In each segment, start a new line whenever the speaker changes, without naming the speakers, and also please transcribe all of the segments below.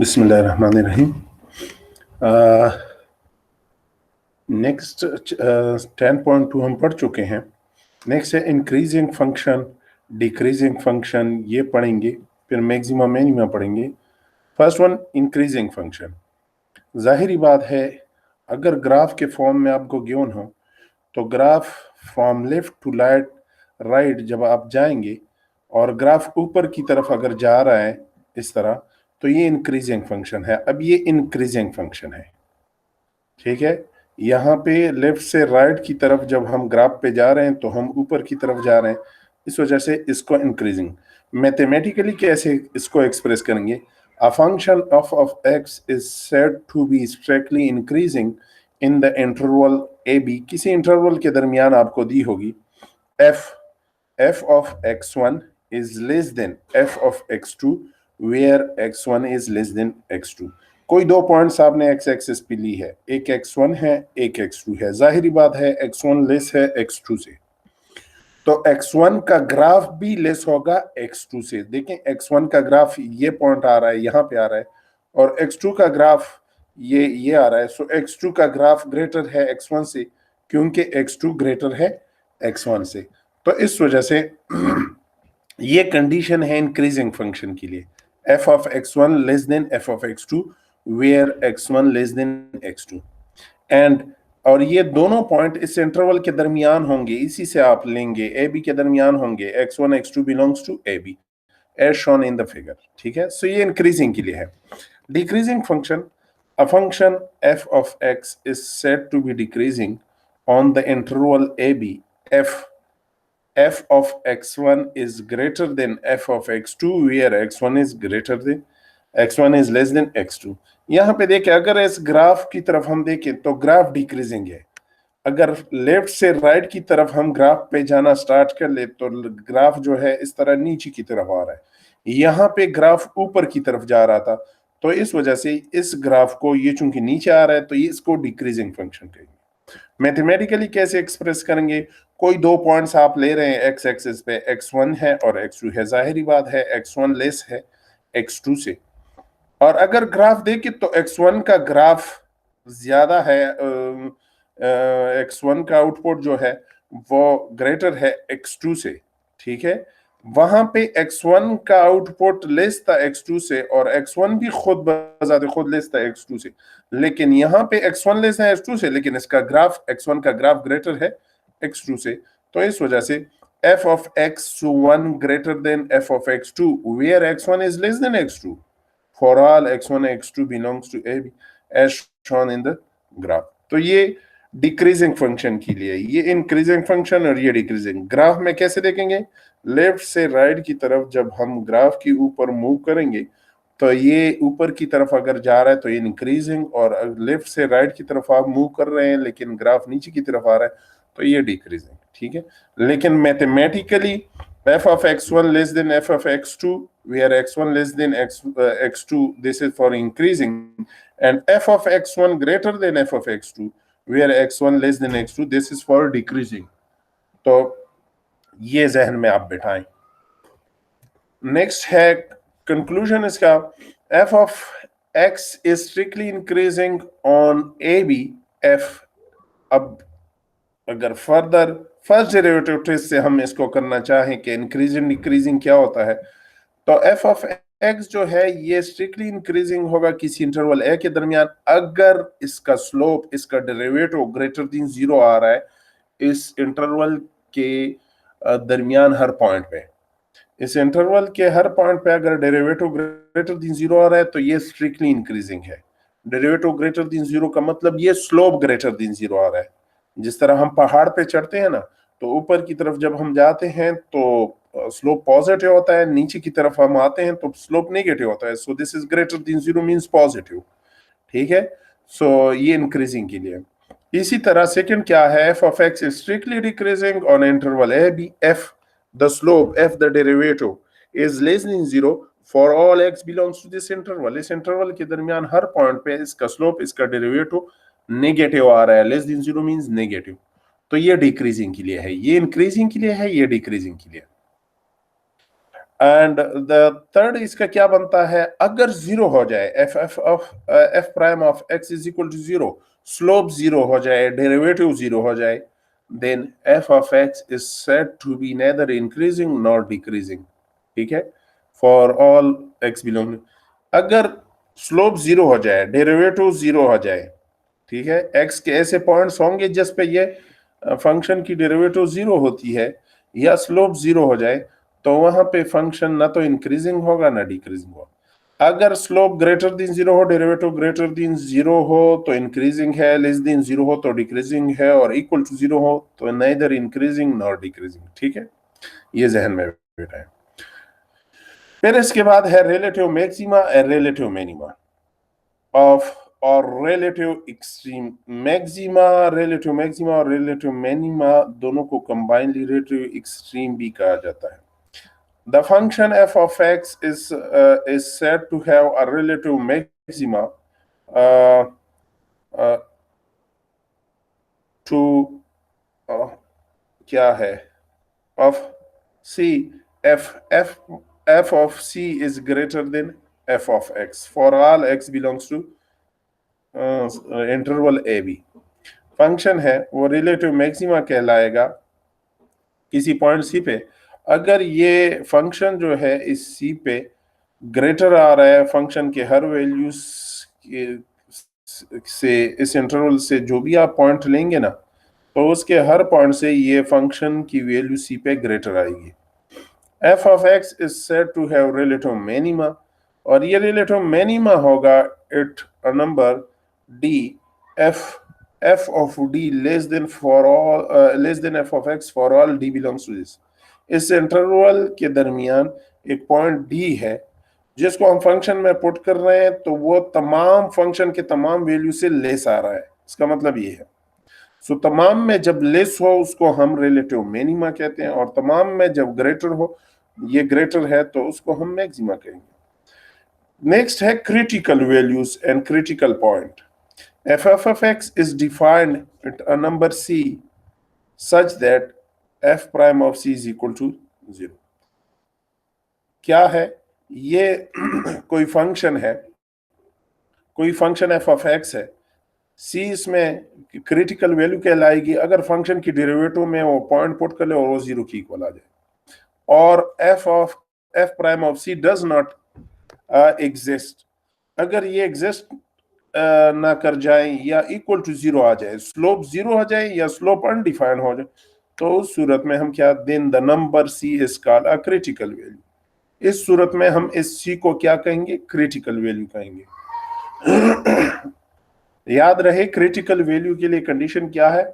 बिस्मिल्लाहिर्रहमानिर्रहीम। नेक्स्ट 10.2 हम पढ़ चुके हैं। नेक्स्ट है इंक्रीजिंग फंक्शन, डिक्रीजिंग फंक्शन, ये पढ़ेंगे। फिर मैक्सिमम मिनिमम पढ़ेंगे। First one increasing function. जाहिर बात है अगर ग्राफ के फॉर्म में आपको गिवन हो तो graph from left to right जब आप जाएंगे और ग्राफ ऊपर की तरफ अगर जा रहा है इस तरह, तो ये इंक्रीजिंग फंक्शन है। अब ये इंक्रीजिंग फंक्शन है, ठीक है। यहाँ पे लेफ्ट से राइट की तरफ जब हम ग्राफ पे जा रहे हैं तो हम ऊपर की तरफ जा रहे हैं, इस वजह से इसको इंक्रीजिंग। मैथमेटिकली कैसे इसको एक्सप्रेस करेंगे? A function of x is said to be strictly increasing in the interval a b. किसी इंटरवल के दरमियान आपको दी होगी f of x1 is less than f of x2 where x1 is less than x2। कोई दो points आपने x axis पे ली है, एक x1 है एक x2 है। जाहिर बात है x1 लेस है x2 से, तो x1 का ग्राफ भी लेस होगा x2 से। देखें x1 का ग्राफ ये पॉइंट आ रहा है, यहाँ पे आ रहा है, और x2 का ग्राफ ये आ रहा है। सो x2 का ग्राफ ग्रेटर है x1 से, क्योंकि x2 ग्रेटर है x1 से। तो इस वजह से ये कंडीशन है इंक्रीजिंग फंक्शन के लिए, f of x1 less than f of x2 where x1 less than x2। And और ये दोनों पॉइंट इस इंटरवल के दरमियान होंगे, इसी से आप लेंगे ए बी के दरमियान होंगे। x1 x2 belongs to a b as shown in the figure, ठीक है। सो ये इंक्रीजिंग के लिए है। Decreasing function, a function f of x is said to be decreasing on the interval ab f of x1 is greater than f of x2 where x1 is greater than x1 is less than x2। यहां पे देखें अगर इस graph की तरफ हम देखें तो ग्राफ डिक्रीजिंग है। अगर लेफ्ट से राइट की तरफ हम ग्राफ पे जाना स्टार्ट कर ले तो ग्राफ जो है इस तरह नीचे की तरफ आ रहा है। यहाँ पे ग्राफ ऊपर की तरफ जा रहा था, तो इस वजह से इस ग्राफ को ये चूंकि नीचे आ रहा है तो ये इसको डिक्रीजिंग फंक्शन कहेंगे। मैथमेटिकली कैसे एक्सप्रेस करेंगे? कोई दो पॉइंट्स आप ले रहे हैं एक्स एक्सिस पे, x1 है और x2 है। जाहिर बात है x1 लेस है x2 से, और अगर ग्राफ देखें तो x1 का ग्राफ ज्यादा है, x1 का आउटपुट जो है वो ग्रेटर है x2 से, ठीक है। वहां पे x1 का आउटपुट लेस था x2 से, और x1 भी खुद बजाते खुद लेस था x2 से, लेकिन यहाँ पे x1 लेस है x2 से, लेकिन इसका ग्राफ x1 का ग्राफ ग्रेटर है x2 से। तो इस वजह से f of x1 greater than f of x2 where x1 is less than x2 for all x1 x2 belongs to a as shown in the graph। तो ये decreasing function के लिए, ये इंक्रीजिंग फंक्शन और ये डिक्रीजिंग। ग्राफ में कैसे देखेंगे? लेफ्ट से राइट की तरफ जब हम ग्राफ के ऊपर मूव करेंगे तो ये ऊपर की तरफ अगर जा रहा है तो ये इंक्रीजिंग, और लेफ्ट से राइट की तरफ आप मूव कर रहे हैं लेकिन ग्राफ नीचे की तरफ आ रहा है तो ये डिक्रीजिंग, ठीक है। लेकिन mathematically f of x1 less than f of x2 where x1 less than x2 this is for increasing, and f of x1 greater than f of x2 where x1 less than x2 this is for decreasing। तो ये जहन में आप बिठाएं। Next है conclusion इसका, f of x is strictly increasing on AB f। अब अगर further first derivative test से हम इसको करना चाहें कि इंक्रीजिंग डिक्रीजिंग क्या होता है, तो f of x जो है ये स्ट्रिक्टली इंक्रीजिंग होगा किसी इंटरवल a के दरमियान अगर इसका स्लोप, इसका डेरिवेटिव ग्रेटर देन 0 आ रहा है इस इंटरवल के दरमियान हर पॉइंट पे। इस इंटरवल के हर पॉइंट पे अगर डेरिवेटिव ग्रेटर देन 0 आ रहा है तो ये स्ट्रिक्टली इंक्रीजिंग है। डेरिवेटिव ग्रेटर देन 0 का मतलब ये स्लोप ग्रेटर देन 0 आ रहा है। जिस तरह हम पहाड़ पे चढ़ते हैं ना, तो ऊपर की तरफ जब हम जाते हैं तो स्लोप पॉजिटिव होता है, नीचे की तरफ हम आते हैं तो स्लोप नेगेटिव होता है। So this is greater than 0 means positive, ठीक है। सो ये इंक्रीजिंग के लिए। इसी तरह सेकंड क्या है, f of x is strictly decreasing on interval a b f the slope f the derivative is less than 0 for all x belongs to this interval। इस इंटरवल के दरमियान हर पॉइंट पे इसका स्लोप, इसका डेरिवेटिव नेगेटिव आ रहा है। Less than 0 means negative. तो ये डिक्रीजिंग के लिए है, ये इंक्रीजिंग के लिए है, ये डिक्रीजिंग के लिए। एंड द थर्ड इसका क्या बनता है, अगर जीरो हो जाए, f prime of x is equal to zero, slope zero हो जाए, डेरिवेटिव जीरो हो जाए, then f of x is said to be neither increasing nor decreasing. ठीक है, फॉर ऑल एक्स बिलोंग, अगर स्लोप जीरो हो जाए, डेरिवेटिव जीरो हो जाए, ठीक है, एक्स के ऐसे पॉइंट्स होंगे जिस पे ये फंक्शन की डेरिवेटिव जीरो होती है या स्लोप जीरो हो जाए, तो वहां पे फंक्शन ना तो इंक्रीजिंग होगा ना डिक्रीजिंग होगा। अगर स्लोप ग्रेटर देन जीरो हो, डेरिवेटिव ग्रेटर देन जीरो हो तो इंक्रीजिंग है, लेस देन जीरो हो तो डिक्रीजिंग है, और इक्वल टू जीरो हो तो नाइदर इंक्रीजिंग नॉर डिक्रीजिंग। ठीक है, ये जहन में बैठा है। फिर इसके बाद है रिलेटिव मैक्सिमा और रिलेटिव मिनिमा ऑफ और relative extreme maxima. Relative maxima और रिलेटिव मिनिमा दोनों को कंबाइंड रिलेटिव एक्सट्रीम भी कहा जाता है। The function f of x is said to have a relative maxima uh, uh, to क्या है of c, f of c is greater than f of x for all x belongs to interval a b. Function है वो relative maxima कहलाएगा किसी point सी पे, अगर ये function जो है इस सी पे ग्रेटर आ रहा है फंक्शन के हर वैल्यूज से, इस इंटरवल से जो भी आप पॉइंट लेंगे ना, तो उसके हर पॉइंट से ये फंक्शन की वैल्यू सी पे ग्रेटर आएगी। F of x is said to have relative minima, और ये रिलेटिव मिनिमा होगा it a number d f of d less than for all less than f of x for all d belongs to this। इस interval के दरमियान एक point d है जिसको हम फंक्शन में पुट कर रहे हैं, तो वो तमाम फंक्शन के तमाम वैल्यू से लेस आ रहा है। इसका मतलब ये है, सो तमाम में जब लेस हो उसको हम रिलेटिव मिनिमा कहते हैं, और तमाम में जब ग्रेटर हो, ये ग्रेटर है तो उसको हम मैक्सिमा कहेंगे। नेक्स्ट है critical values and critical point. f of x is defined at a number c such that f prime of c is equal to 0। क्या है ये कोई फंक्शन है, कोई फंक्शन f of x है, c इसमें क्रिटिकल वैल्यू कहलाएगी अगर फंक्शन की डेरिवेटिव में वो पॉइंट पुट कर ले और वो 0 की इक्वल आ जाए, और f prime of c does not exist, अगर ये एग्जिस्ट ना कर जाए या इक्वल टू 0 आ जाए, स्लोप 0 हो जाए या स्लोप अनडिफाइंड हो जाए, तो उस सूरत में हम क्या, then the number c is called a critical value. इस सूरत में हम इस c को क्या कहेंगे, क्रिटिकल वैल्यू कहेंगे। याद रहे क्रिटिकल वैल्यू के लिए कंडीशन क्या है,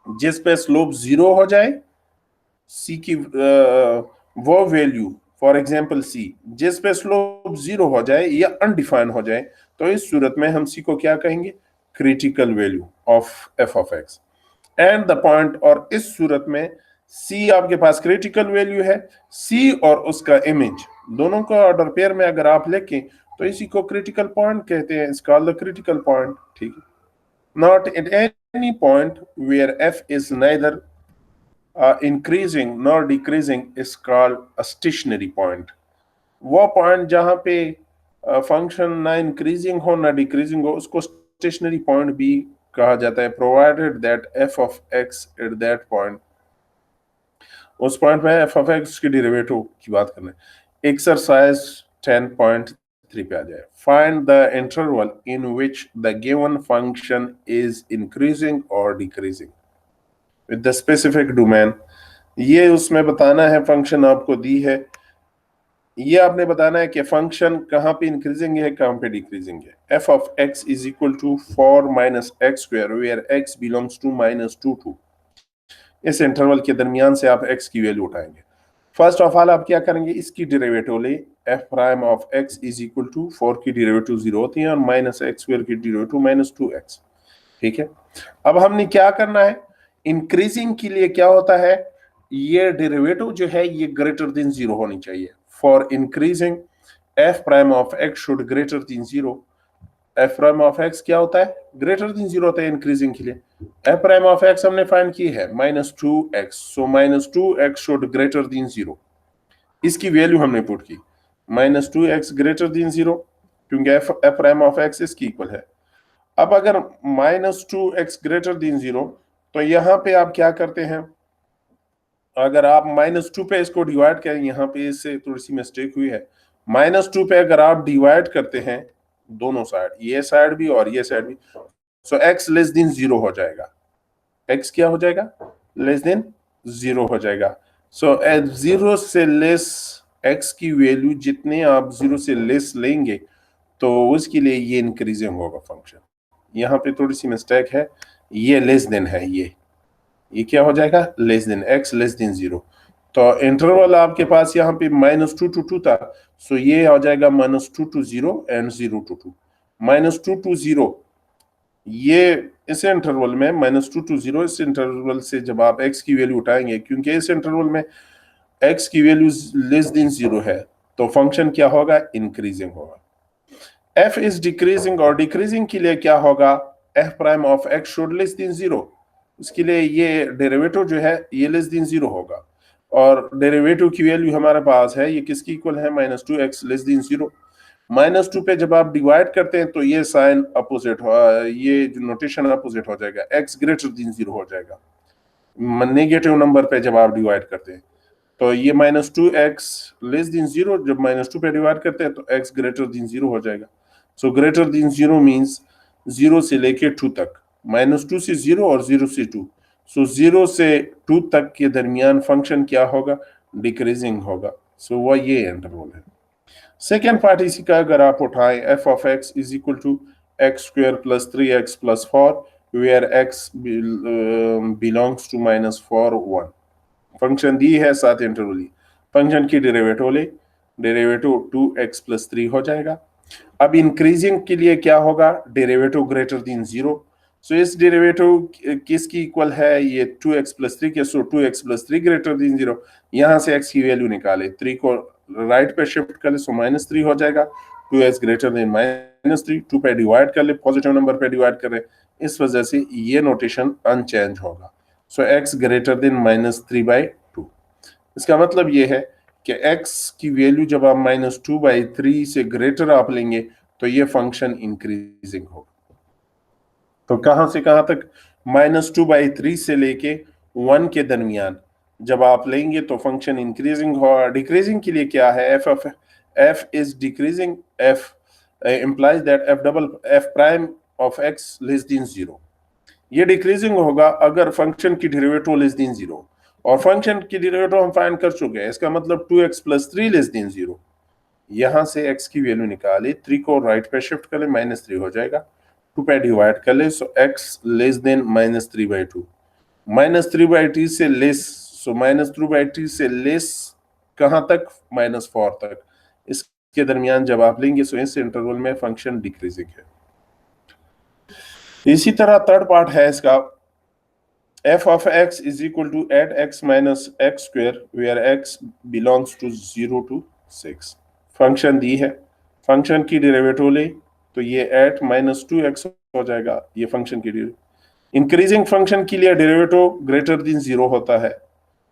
जिस पे स्लोप 0 हो जाए, c की वो वैल्यू, फॉर एग्जाम्पल c जिस पे स्लोप 0 हो जाए या अनडिफाइन हो जाए, तो इस सूरत में हम c को क्या कहेंगे, critical value of f of x and the point. और इस सूरत में c आपके पास क्रिटिकल वैल्यू है, c और उसका इमेज दोनों का ऑर्डर पेयर में अगर आप लिखें तो इसी को क्रिटिकल पॉइंट कहते हैं, it's called the critical point. ठीक है, not at any point where f is neither increasing nor decreasing is called a stationary point। वो पॉइंट जहां पे फंक्शन ना इंक्रीजिंग हो ना डिक्रीजिंग हो उसको स्टेशनरी पॉइंट भी कहा जाता है, provided that f of x at that point, उस पॉइंट में f of x की डेरिवेटिव की बात करना है। एक्सरसाइज 10.3 पे आ जाए, find the interval in which the given function is increasing और decreasing with the specific domain. ये उसमें बताना है, फंक्शन आपको दी है, ये आपने बताना है कि फंक्शन कहाँ पे इंक्रीजिंग है कहाँ पे डिक्रीजिंग है। f of x is equal to 4 minus x square where x belongs to -2 इस इंटरवल के दरमियान से आप x की वैल्यू उठाएंगे। फर्स्ट ऑफ ऑल आप क्या करेंगे, इसकी डेरिवेटिव ले, f prime of x is equal to 4 की डेरिवेटिव 0 होती है और -x square की डेरिवेटिव -2x। ठीक है, अब हमने क्या करना है, इंक्रीजिंग के लिए क्या होता है, ये डेरिवेटिव जो है ये ग्रेटर देन 0 होनी चाहिए। For increasing f prime of x should greater than 0। f prime of x क्या होता है, ग्रेटर देन 0 होता है इंक्रीजिंग के लिए। f प्राइम ऑफ x हमने फाइंड की है -2x, so -2x should greater than 0। इसकी वैल्यू हमने पुट की -2x ग्रेटर देन 0, क्योंकि एफ प्राइम ऑफ एक्स इसकी इक्वल है। अब अगर -2x ग्रेटर देन 0, तो यहां पे आप क्या करते हैं, अगर आप -2 पे इसको डिवाइड करें, यहाँ पे इससे थोड़ी सी मिस्टेक हुई है, -2 पे अगर आप डिवाइड करते हैं दोनों साइड, ये साइड भी और ये साइड भी, सो x लेस देन 0 हो जाएगा। x क्या हो जाएगा? लेस देन 0 हो जाएगा। सो एट 0 से लेस x की वैल्यू जितने आप 0 से लेस लेंगे, तो उसके लिए ये इंक्रीजिंग होगा फंक्शन। यहाँ पे थोड़ी सी मिस्टेक है, ये लेस देन है, ये क्या हो जाएगा? Less than, x less than 0। तो इंटरवल आपके पास यहाँ पे -2 to 2 था, सो ये हो जाएगा -2 to 0 एंड 0 to 2। -2 to 0, ये इस इंटरवल में -2 to 0, इस इंटरवल से जब आप x की वैल्यू उठाएंगे, क्योंकि इस इंटरवल में x की वैल्यू लेस देन 0 है, तो फंक्शन क्या होगा? इंक्रीजिंग होगा। f इज डिक्रीजिंग, और डिक्रीजिंग के लिए क्या होगा? f prime of x should less than 0। उसके लिए ये डेरिवेटिव जो है ये लेस देन 0 होगा, और डेरिवेटिव की वैल्यू हमारे पास है, ये किसकी इक्वल है? -2x less than 0। -2 पे जब आप डिवाइड करते हैं तो ये साइन अपोजिट हो, ये जो नोटेशन अपोजिट हो जाएगा, x ग्रेटर देन 0 हो जाएगा नेगेटिव नंबर पे जब आप डिवाइड करते हैं। तो ये -2x लेस देन 0 जब -2 पे डिवाइड करते हैं तो x ग्रेटर देन 0 हो जाएगा। सो ग्रेटर देन 0 मींस 0 से लेके 2 तक, -2 से 0 और 0 से 2। सो 0 से 2 तक के दरमियान फंक्शन क्या होगा? डिक्रीजिंग होगा। सो वह ये इंटरवल है। सेकेंड पार्ट इसी का अगर आप उठाएं, f of x is equal to x square plus 3x plus 4, where x belongs to -4 1। Function दी है साथ इंटरवल, फंक्शन की डेरिवेटिव ले, डेरिवेटिव 2x प्लस 3 हो जाएगा। अब इंक्रीजिंग के लिए क्या होगा? Derivative greater than 0। सो इस डेरिवेटिव किसकी इक्वल है? ये 2x प्लस 3 के, सो 2x प्लस 3 ग्रेटर देन 0। यहां से x की वैल्यू निकाले, 3 को राइट पे शिफ्ट कर ले, सो -3 हो जाएगा। 2x ग्रेटर देन -3, 2 पे डिवाइड कर ले, पॉजिटिव नंबर पे डिवाइड कर रहे, इस वजह से ये नोटेशन अनचेंज होगा। सो x ग्रेटर देन -3/2। इसका मतलब ये है कि x की वैल्यू जब आप -2/3 से ग्रेटर आप लेंगे तो ये फंक्शन इंक्रीजिंग होगा। तो कहां से कहां तक? -2/3 से लेके 1 के दरमियान जब आप लेंगे तो फंक्शन इंक्रीजिंग होगा। डिक्रीजिंग के लिए क्या है? f is decreasing, f implies that f prime of x less than 0। ये डिक्रीजिंग होगा अगर फंक्शन की डेरिवेटिव लेस देन 0, और फंक्शन की डेरिवेटिव हम फाइंड कर चुके हैं। इसका मतलब 2x प्लस 3 लेस देन 0। यहां से x की वैल्यू निकाले, 3 को राइट पे शिफ्ट कर ले, -3 हो जाएगा। 2 पे डिवाइड कर ले, सो x लेस देन -3/2। -3/2 से लेस, सो -3/2 से लेस कहां तक? -4 तक। इसके दरमियान जब आप लेंगे, सो इस इंटरवल में फंक्शन डिक्रीजिंग है। इसी तरह थर्ड पार्ट है इसका, f of x is equal to 8x minus x square where x belongs to 0 to 6। Function दी है, फंक्शन की डेरिवेटिव ले, तो ये 8 - 2x हो जाएगा, ये फंक्शन की डेरिवेटिव। इंक्रीजिंग फंक्शन के लिए डेरिवेटिव ग्रेटर देन 0 होता है।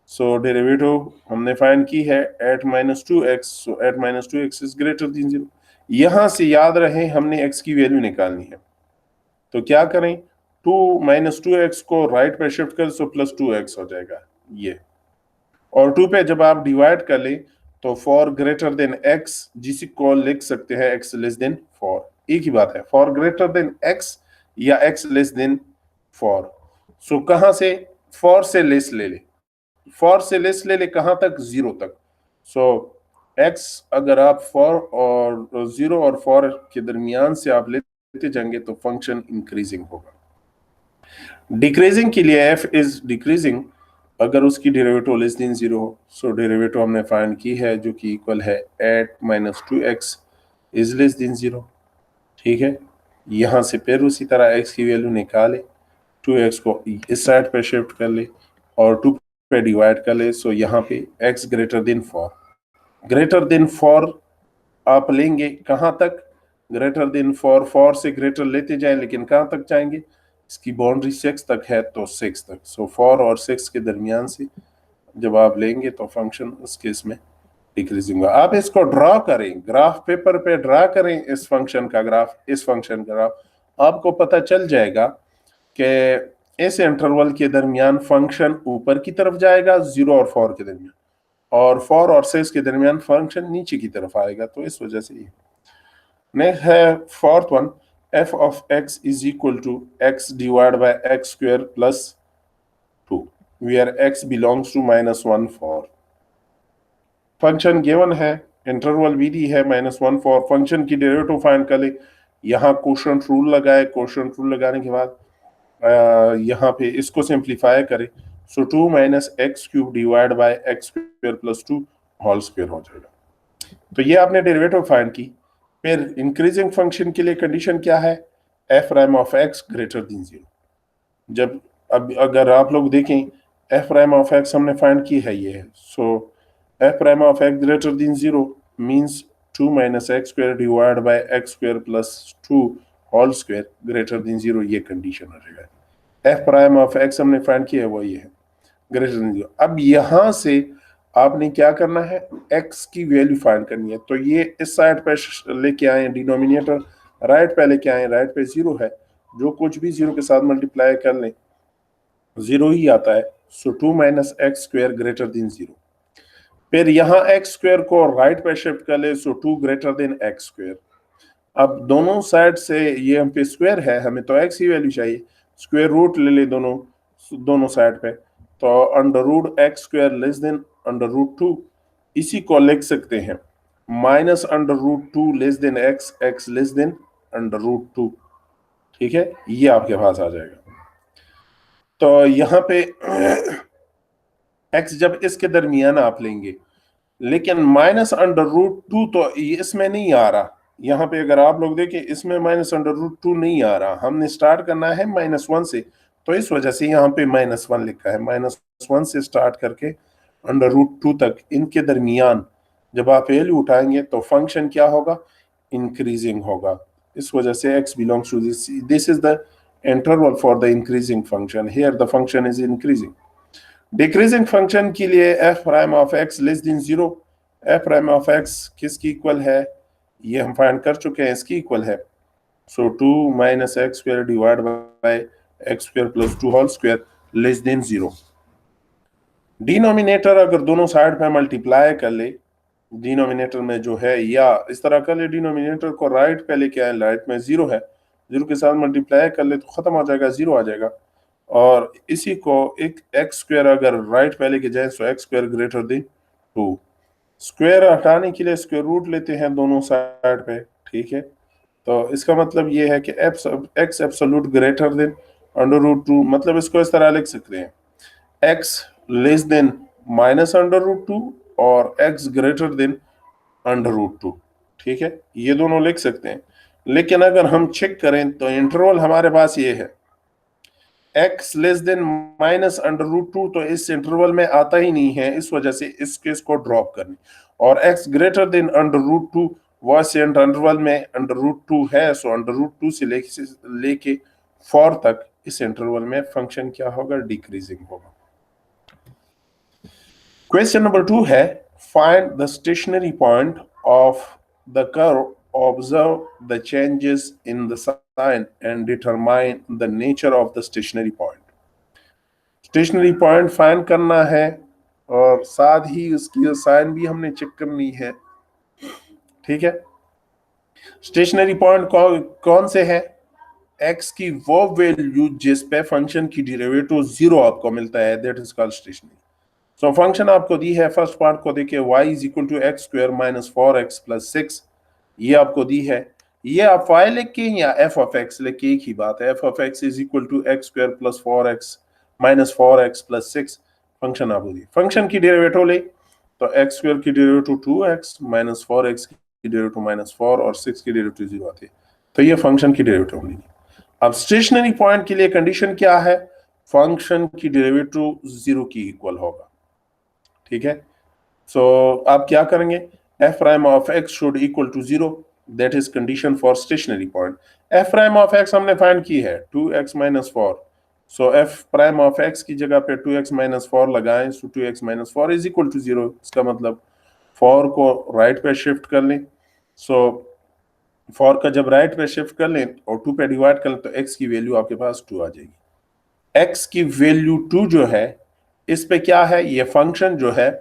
सो डेरिवेटिव हमने फाइंड की है 8 - 2x, so 8 - 2x is greater than 0। यहां से याद रहे हमने x की वैल्यू निकालनी है, तो क्या करें? 2 - 2x को राइट पे शिफ्ट कर, सो +2x हो जाएगा ये, और 2 पे जब आप डिवाइड कर ले तो 4 ग्रेटर देन x, जिसको लिख सकते हैं x लेस देन 4। एक ही बात है, 4 ग्रेटर देन x या x लेस देन 4। सो कहां से? 4 से लेस ले ले, 4 से लेस ले ले कहां तक? 0 तक। सो x अगर आप 4 और 0 और 4 के दरमियान से आप लेते जाएंगे तो फंक्शन इंक्रीजिंग होगा। डिक्रीजिंग के लिए f इज डिक्रीजिंग अगर उसकी डेरिवेटिव लेस देन 0 हो। सो डेरिवेटिव हमने फाइंड की है जो कि इक्वल है 8 - 2x इज लेस देन 0। ठीक है, यहां से फिर उसी तरह x की वैल्यू निकाले, 2x को इस साइड पे शिफ्ट कर ले और 2 पे डिवाइड कर ले, सो यहाँ पे x greater then 4। Greater than 4 आप लेंगे कहां तक? ग्रेटर देन 4, 4 से ग्रेटर लेते जाएं, लेकिन कहां तक जाएंगे? इसकी बाउंड्री 6 तक है, तो 6 तक। सो 4 और 6 के दरमियान से जब आप लेंगे तो फंक्शन उस केस में डिक्रीजिंग। आप इसको ड्रॉ करें, ग्राफ पेपर पे ड्रॉ करें इस फंक्शन का ग्राफ, इस फंक्शन का ग्राफ, आपको पता चल जाएगा कि इस इंटरवल के दरमियान फंक्शन ऊपर की तरफ जाएगा 0 और 4 के दरमियान, और 4 और 6 के दरमियान फंक्शन नीचे की तरफ आएगा। तो इस वजह से ये नेक्स्ट है fourth one, f of x is equal to x divided by x square plus 2 where x belongs to -1 4। Function given है, इंटरवल भी दी है -1 4, फंक्शन की डेरिवेटिव फाइंड कर ले। यहाँ कोशेंट रूल लगाए, कोशेंट रूल लगाने के बाद यहाँ पे इसको सिंप्लीफाई करें, so 2 minus x cube divide by x square plus 2 whole square हो जाएगा। तो ये आपने डेरिवेटिव फाइंड की। फिर इंक्रीजिंग फंक्शन के लिए कंडीशन क्या है, f prime of x greater than 0। जब अब अगर आप लोग देखें एफ प्राइम ऑफ एक्स हमने फाइंड की है, ये है, so f prime of x greater than 0 means 2 minus x square divide by x square plus 2 whole square greater than 0, ये कंडीशन हो जाएगा। एफ प्राइम ऑफ एक्स हमने फाइंड किया है, वो ये है ग्रेटर देन 0। अब यहां से आपने क्या करना है, x की वैल्यू फाइंड करनी है। तो ये इस साइड पे लेके आए, डिनोमिनेटर राइट पे लेके आए, राइट पे 0 है, जो कुछ भी 0 के साथ मल्टीप्लाई कर लें 0 ही आता है। So 2 minus x square greater than 0। फिर यहाँ एक्स स्क्वायर को राइट पे शिफ्ट कर ले, सो 2 ग्रेटर देन एक्स स्क्वायर। अब दोनों साइड से ये हम पे स्क्वायर है, हमें तो एक्स की वैल्यू चाहिए, स्क्वायर रूट ले ले दोनों साइड पे, तो under root x square less than under root 2, इसी को लिख सकते हैं minus under root 2 less than x, x less than under root 2। ठीक है, ये आपके पास आ जाएगा। तो यहाँ पे एक्स जब इसके दरमियान आप लेंगे, लेकिन माइनस अंडर रूट 2 तो इसमें नहीं आ रहा। यहाँ पे अगर आप लोग देखें इसमें माइनस अंडर रूट 2 नहीं आ रहा, हमने स्टार्ट करना है -1 से, तो इस वजह से यहाँ पे -1 लिखा है। -1 से स्टार्ट करके अंडर रूट 2 तक, इनके दरमियान जब आप वैल्यू उठाएंगे तो फंक्शन क्या होगा, इंक्रीजिंग होगा। इस वजह से x belongs to this is the interval for the increasing function, here the function is increasing. Decreasing function के लिए f prime of x less than 0, f prime of x किसकी इक्वल है, ये हम फाइंड कर चुके हैं, इसकी इक्वल है। So 2 minus x square divide by x square plus 2 whole square less than 0। Denominator अगर दोनों साइड पे मल्टीप्लाई कर ले, डिनोमिनेटर में जो है, या इस तरह कर ले, डिनोमिनेटर को राइट पे लेके आए, राइट में 0 है, 0 के साथ मल्टीप्लाई कर ले तो खत्म हो जाएगा, 0 आ जाएगा। और इसी को एक एक्स स्क्वायर अगर राइट पे लेके जाए तो x square greater then 2। Square हटाने के लिए स्क्वायर रूट लेते हैं दोनों साइड पे। ठीक है, तो इसका मतलब ये है कि x absolute greater than under root 2, मतलब इसको इस तरह लिख सकते हैं, x less than minus under root 2 और x greater than under root 2। ठीक है, ये दोनों लिख सकते हैं। लेकिन अगर हम चेक करें तो इंटरवल हमारे पास ये है, x less than minus under root 2, तो इस इंटरवल में आता ही नहीं है, इस वजह से इस केस को ड्रॉप करने। और x greater than under root 2 वो इंटरवल में अंडर रूट 2 है, सो अंडर रूट 2 से लेके 4 तक इस इंटरवल में फंक्शन क्या होगा, डिक्रीजिंग होगा। क्वेश्चन नंबर 2 है, find the stationary point of the curve, observe the changes in the sign and determine the nature of the stationary point। Stationery point find करना है और साथ ही उसकी साइन भी हमने चेक करनी है। ठीक है, स्टेशनरी पॉइंट कौन से है, x की वो वैल्यू जिस पे फंक्शन की डेरिवेटिव 0 आपको मिलता है, that is called stationary. So function आपको दी है, फर्स्ट पार्ट को देखिए, y is equal to x square minus 4x plus 6, ये आपको दी है। ये आप y लिख के या f ऑफ x लिख के एक ही बात है, f of x is equal to x square plus 4x minus 4x plus 6 function आपको दी। फंक्शन की डेरिवेटिव ले तो एक्स स्क्वायर की डेरिवेटिव 2x माइनस 4x की डेरिवेटिव माइनस 4 और 6 की डेरिवेटिव 0 आती है, तो ये फंक्शन की डेरिवेटिव होनी। अब स्टेशनरी पॉइंट के लिए कंडीशन क्या है, फंक्शन की डेरिवेटिव 0 की इक्वल होगा। ठीक है, सो आप क्या करेंगे, f prime of x should equal to 0, that is condition for stationary point. f prime of x हमने फाइंड की है 2x माइनस 4, सो f प्राइम ऑफ x की जगह पे 2x माइनस 4 लगाएं, so 2x minus 4 is equal to 0। इसका मतलब फॉर को राइट पे शिफ्ट कर लें। सो फॉर का जब राइट पे शिफ्ट कर लें और 2 पे डिवाइड कर लें तो x की वैल्यू आपके पास 2 आ जाएगी। x की वैल्यू 2 जो है, इस पे क्या है, ये फंक्शन जो है,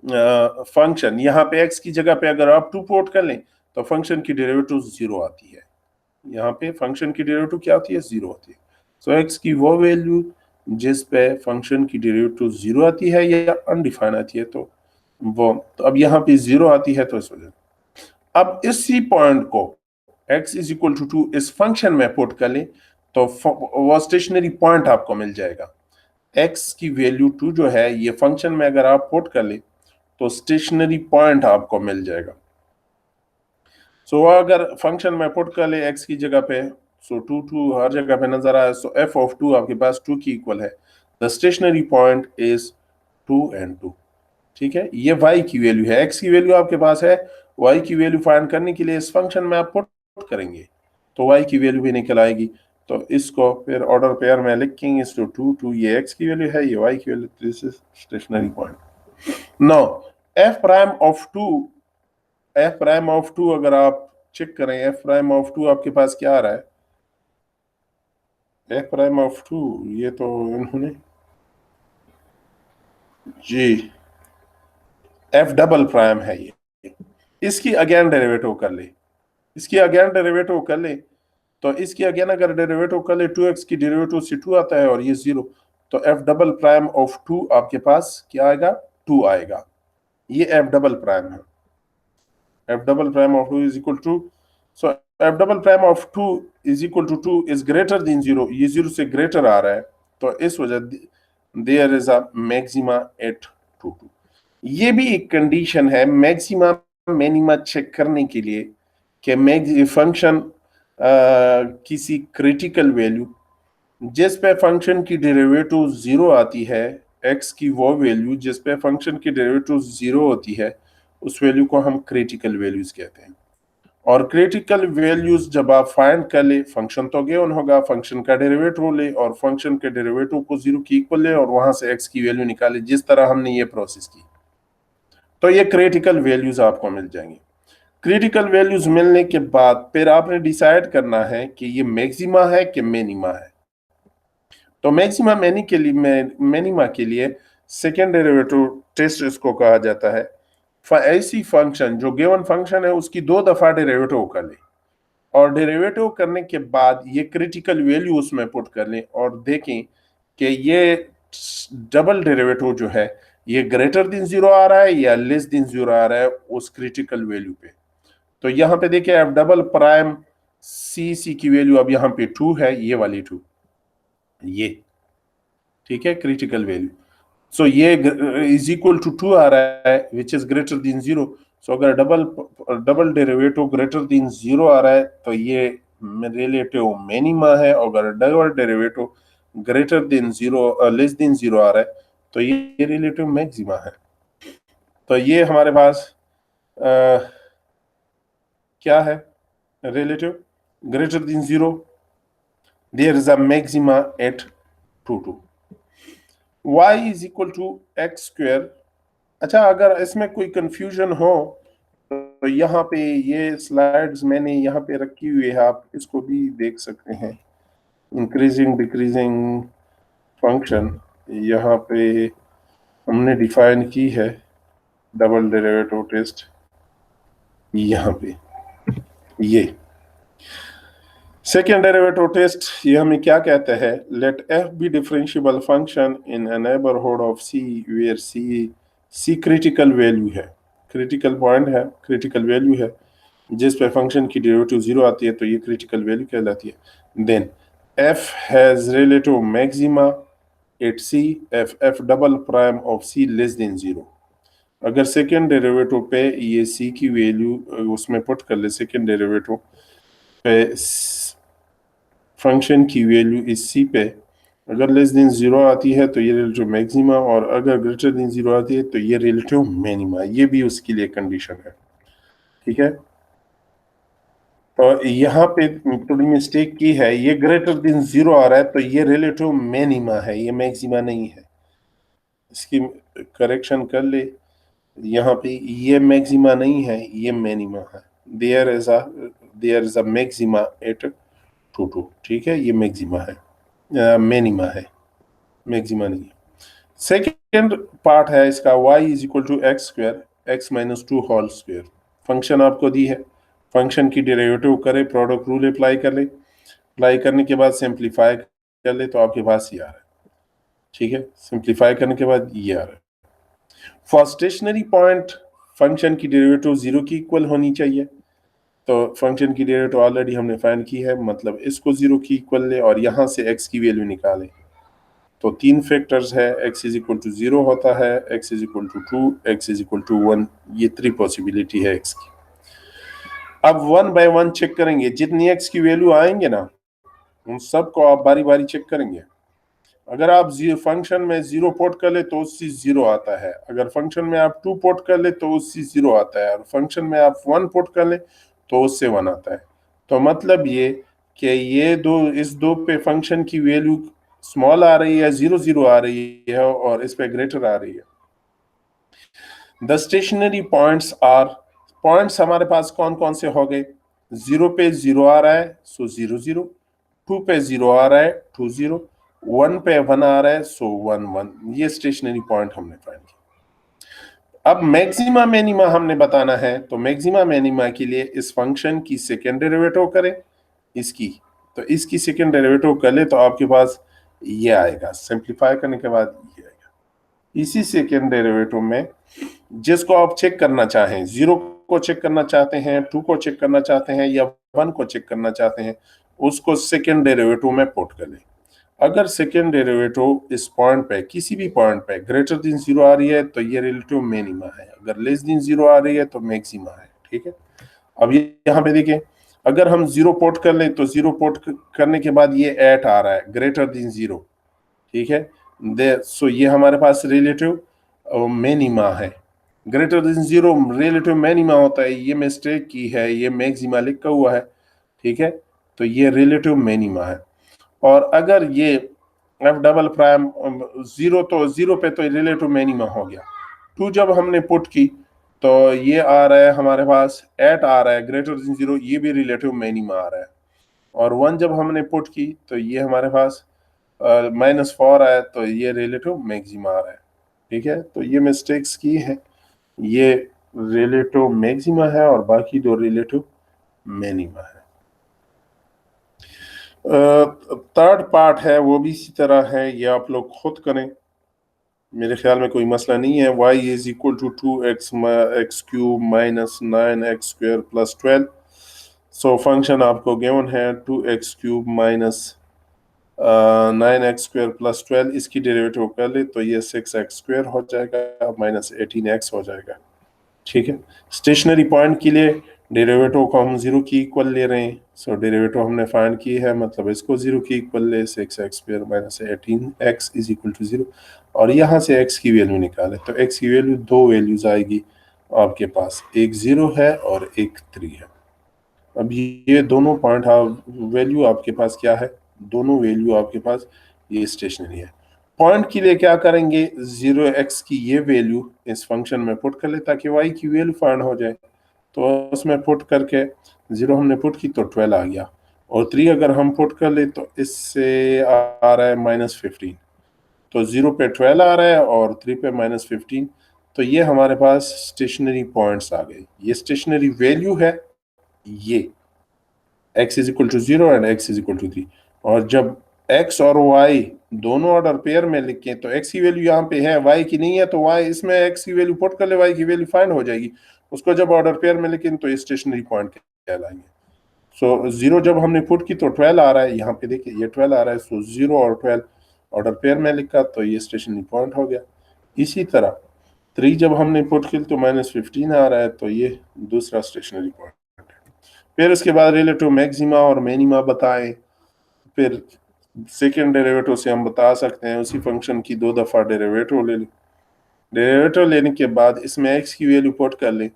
फंक्शन यहाँ पे x की जगह पे अगर आप 2 पुट कर लें तो फंक्शन की डेरिवेटिव 0 आती है। यहाँ पे फंक्शन की डेरिवेटिव क्या होती है, 0 आती है। सो x की वो वैल्यू जिस पे फंक्शन की डेरिवेटिव 0 आती है या अनडिफाइंड आती है, तो वो, तो अब यहाँ पे 0 आती है, तो इस वजह, अब इसी पॉइंट को x इज इक्वल टू 2 इस फंक्शन में पुट कर लें तो वो स्टेशनरी पॉइंट आपको मिल जाएगा। x की वैल्यू 2 जो है, ये फंक्शन में अगर आप पुट कर लें तो स्टेशनरी पॉइंट आपको मिल जाएगा। सो अगर फंक्शन में पुट कर ले x की जगह पे, सो 2 2 हर जगह पे नजर आए, सो f ऑफ 2 आपके पास 2 की इक्वल है। The stationary point is 2 and 2। ठीक है, ये y की वैल्यू है, x की वैल्यू आपके पास है। y की वैल्यू फाइंड करने के लिए इस फंक्शन में आप पुट करेंगे तो y की वैल्यू भी निकल आएगी। तो इसको फिर ऑर्डर पेयर में लिखेंगे, सो 2 2, ये x की वैल्यू है, ये y की value, this is stationary point. Now f prime of 2, f prime of 2 अगर आप चेक करें, f प्राइम ऑफ 2 आपके पास क्या आ रहा है, f प्राइम ऑफ 2, ये तो इन्होंने जी f डबल प्राइम है ये। इसकी अगेन डेरिवेटिव कर ले, इसकी अगेन डेरिवेटिव कर ले, तो इसकी अगेन अगर डेरिवेटिव कर ले 2x की डेरिवेटिव से 2 आता है और ये 0, तो f डबल प्राइम ऑफ 2 आपके पास क्या आएगा, 2 आएगा। ये f डबल प्राइम है, f double prime of 2 is equal to, so f double prime of 2 is equal to 2 is greater than 0, ये 0 से ग्रेटर आ रहा है, तो इस वजह there is a maxima at 2 2। ये भी एक कंडीशन है मैक्सिमा मिनिमा चेक करने के लिए कि फंक्शन किसी क्रिटिकल वैल्यू जिस पे फंक्शन की डेरिवेटिव 0 आती है, x की वो वैल्यू जिस पे फंक्शन की डेरिवेटिव 0 होती है, उस वैल्यू को हम क्रिटिकल वैल्यूज कहते हैं। और क्रिटिकल वैल्यूज जब आप फाइंड कर ले, फंक्शन तो गिवन होगा, फंक्शन का डेरिवेटिव ले और फंक्शन के डेरिवेटिव को 0 की इक्वल ले और वहां से x की वैल्यू निकाले, जिस तरह हमने ये प्रोसेस की, तो ये क्रिटिकल वैल्यूज आपको मिल जाएंगे। क्रिटिकल वैल्यूज मिलने के बाद फिर आपने डिसाइड करना है कि ये मैक्सिमा है कि मिनिमा है। तो मैक्सिमा मिनिमा के लिए सेकेंड डेरिवेटिव टेस्ट इसको कहा जाता है। ऐसी फंक्शन जो गिवन फंक्शन है उसकी 2 दफा डेरिवेटिव कर ले और डेरिवेटिव करने के बाद ये क्रिटिकल वैल्यू उसमें पुट कर लें और देखें कि ये डबल डेरिवेटिव जो है ये ग्रेटर देन 0 आ रहा है या लेस देन 0 आ रहा है उस क्रिटिकल वैल्यू पे। तो यहाँ पे देखिए एफ डबल प्राइम सी की वैल्यू अब यहाँ पे 2 है, ये वाली 2, ये ठीक है क्रिटिकल वैल्यू। सो ये इज इक्वल टू 2 आ रहा है विच इज ग्रेटर देन 0। सो अगर डबल डेरिवेटिव ग्रेटर देन 0 आ रहा है तो ये रिलेटिव मिनिमा है, और अगर double derivative greater than 0 less than 0 आ रहा है तो ये रिलेटिव मैक्सिमा है। तो ये हमारे पास क्या है, relative greater than 0, there is a maxima at 2 2। y is equal to x square. अच्छा, अगर इसमें कोई कंफ्यूजन हो तो यहाँ पे ये स्लाइड्स मैंने यहाँ पे रखी हुई है, आप इसको भी देख सकते हैं। इंक्रीजिंग डिक्रीजिंग फंक्शन यहाँ पे हमने डिफाइन की है, डबल डेरिवेटिव टेस्ट यहाँ पे, ये सेकेंड डेरिवेटिव टेस्ट ये हमें क्या कहता है, let f be differentiable function in a neighbourhood of c where c critical value है, क्रिटिकल पॉइंट है, क्रिटिकल वैल्यू है जिस पे फंक्शन की डेरिवेटिव 0 आती है, तो ये क्रिटिकल वैल्यू कहलाती है। Then f has relative maxima at c, f double prime of c less than 0। अगर सेकेंड डेरिवेटिव पे ये c की वैल्यू उसमें पुट कर ले, सेकेंड डेरिवेटिव पे फंक्शन की वैल्यू इस c पे अगर लेस देन 0 आती है तो ये रिलेटिव मैक्सिमा, और अगर ग्रेटर देन 0 आती है तो ये रिलेटिव मिनिमा, ये भी उसके लिए कंडीशन है। ठीक है, तो यहाँ पे थोड़ी मिस्टेक की है, ये ग्रेटर देन 0 आ रहा है तो ये रिलेटिव मिनिमा है, ये मैक्सिमा नहीं है, इसकी करेक्शन कर ले। यहाँ पे ये मैक्सिमा नहीं है, ये मिनिमा है। There is a maxima at 2 2, ठीक है, ये मैक्सिमा है, मिनिमा है, मैक्सिमा नहीं है। सेकेंड पार्ट है इसका, y is equal to x square x minus 2 whole square. Function आपको दी है, फंक्शन की डेरिवेटिव करे, प्रोडक्ट रूल अप्लाई कर ले, अप्लाई करने के बाद सिंप्लीफाई कर ले तो आपके पास ये आ रहा है, ठीक है। सिंप्लीफाई करने के बाद ये आ रहा है। फॉर स्टेशनरी पॉइंट फंक्शन की डेरिवेटिव 0 की इक्वल होनी चाहिए। तो फंक्शन की डेरिवेटिव ऑलरेडी हमने फाइंड की है, मतलब इसको 0 की इक्वल ले और यहां से x की वैल्यू निकाले। तो 3 फैक्टर्स है, x इज इक्वल टू 0 होता है, x is equal to 2, x is equal to 1, ये 3 पॉसिबिलिटी है x की। अब 1 बाय 1 चेक करेंगे, जितनी x की वैल्यू आएंगे ना उन सबको आप बारी बारी चेक करेंगे। अगर आप फंक्शन में 0 पोर्ट कर ले तो उससे 0 आता है, अगर फंक्शन में आप 2 पोर्ट कर ले तो उससे 0 आता है, और फंक्शन में आप 1 पोर्ट कर ले तो उससे 1 आता है। तो मतलब ये कि ये इस दो पे फंक्शन की वैल्यू स्मॉल आ रही है, 0 0 आ रही है, और इस पे ग्रेटर आ रही है। The stationary points are, points हमारे पास कौन कौन से हो गए? 0 पे 0 आ रहा है सो 0 0, 2 पे 0 आ रहा है 2 0, 1 पे 1 आ रहा है सो 1 1। ये स्टेशनरी पॉइंट हमने फाइंड किया। अब मैक्सिमा मिनिमा हमने बताना है, तो मैक्सिमा मिनिमा के लिए इस फंक्शन की सेकेंड डेरिवेटिव करें, इसकी, तो इसकी सेकेंड डेरिवेटिव कर ले तो आपके पास ये आएगा, सिंप्लीफाई करने के बाद ये आएगा। इसी सेकेंड डेरिवेटिव में जिसको आप चेक करना चाहें, 0 को चेक करना चाहते हैं, 2 को चेक करना चाहते हैं, या 1 को चेक करना चाहते हैं, उसको सेकेंड डेरिवेटिव में पुट कर लें। अगर सेकेंड डेरिवेटिव इस पॉइंट पे, किसी भी पॉइंट पे ग्रेटर देन 0 आ रही है तो ये रिलेटिव मिनिमा है, अगर लेस देन 0 आ रही है तो मैक्सिमा है, ठीक है। अब यहाँ पे देखिए, अगर हम 0 पोर्ट कर लें तो 0 पोर्ट करने के बाद ये 8 आ रहा है, ग्रेटर देन 0, ठीक है। सो ये हमारे पास रिलेटिव मिनिमा है। ग्रेटर देन 0 रिलेटिव मिनिमा होता है, ये मिस्टेक की है, ये मैक्सिमा लिखा हुआ है, ठीक है। तो ये रिलेटिव मिनिमा है। और अगर ये एफ डबल प्राइम 0, तो 0 पे तो रिलेटिव मिनिमा हो गया। 2 जब हमने पुट की तो ये आ रहा है हमारे पास 8 आ रहा है, ग्रेटर देन 0, ये भी रिलेटिव मिनिमा आ रहा है। और 1 जब हमने पुट की तो ये हमारे पास -4 आया, तो ये रिलेटिव मैक्सिमा आ रहा है, ठीक है। तो ये मिस्टेक्स की है, ये रिलेटिव मैक्सिमा है और बाकी दो रिलेटिव मिनिमा है। थर्ड पार्ट है वो भी इसी तरह है, ये आप लोग खुद करें, मेरे ख्याल में कोई मसला नहीं है। y is equal to 2x cube minus 9x square plus 12। So function आपको गिवन है 2x cube minus 9x square plus 12, इसकी डेरिवेटिव कर ले तो ये 6x स्क्वायर हो जाएगा माइनस 18x हो जाएगा, ठीक है। स्टेशनरी पॉइंट के लिए डेरिवेटिव को हम 0 की इक्वल ले रहे हैं, सो डेरिवेटिव हमने फाइंड की है, मतलब इसको 0 की इक्वल ले, 6x square minus 18x is equal to 0, और यहाँ से x की वैल्यू निकाले तो x की वैल्यू दो वैल्यूज आएगी आपके पास, एक 0 है और एक 3 है। अब ये दोनों पॉइंट वैल्यू आपके पास क्या है, दोनों वैल्यू आपके पास ये स्टेशनरी है। पॉइंट के लिए क्या करेंगे, 0x की ये वैल्यू इस फंक्शन में पुट कर ले ताकि y की वैल्यू फाइंड हो जाए। तो उसमें पुट करके 0 हमने पुट की तो 12 आ गया, और 3 अगर हम पुट कर ले तो इससे आ रहा है -15। तो 0 पे 12 आ रहा है और 3 पे -15, तो ये हमारे पास स्टेशनरी पॉइंट्स आ गए। ये स्टेशनरी वैल्यू है, ये x is equal to 0 and x is equal to 3। और जब x और y दोनों ऑर्डर पेयर में लिखें तो x की वैल्यू यहाँ पे है, y की नहीं है, तो y इसमें x की वैल्यू पुट कर ले, y की वैल्यू फाइंड हो जाएगी। उसको जब ऑर्डर पेयर में लिखें तो ये स्टेशनरी पॉइंट कहलाएंगे। सो 0 जब हमने पुट की तो 12 आ रहा है, यहाँ पे देखिए ये 12 आ रहा है, सो 0 और 12 ऑर्डर पेयर में लिखा तो ये स्टेशनरी पॉइंट हो गया। इसी तरह 3 जब हमने पुट की तो -15 आ रहा है, तो ये दूसरा स्टेशनरी पॉइंट। फिर उसके बाद रिलेटिव मैक्सिमा और मिनिमा बताएं, फिर सेकेंड डेरिवेटिव से हम बता सकते हैं, उसी फंक्शन की 2 दफा डेरिवेटिव ले लें। डेरिवेटिव लेने के बाद इसमें x की वैल्यू पुट कर लें,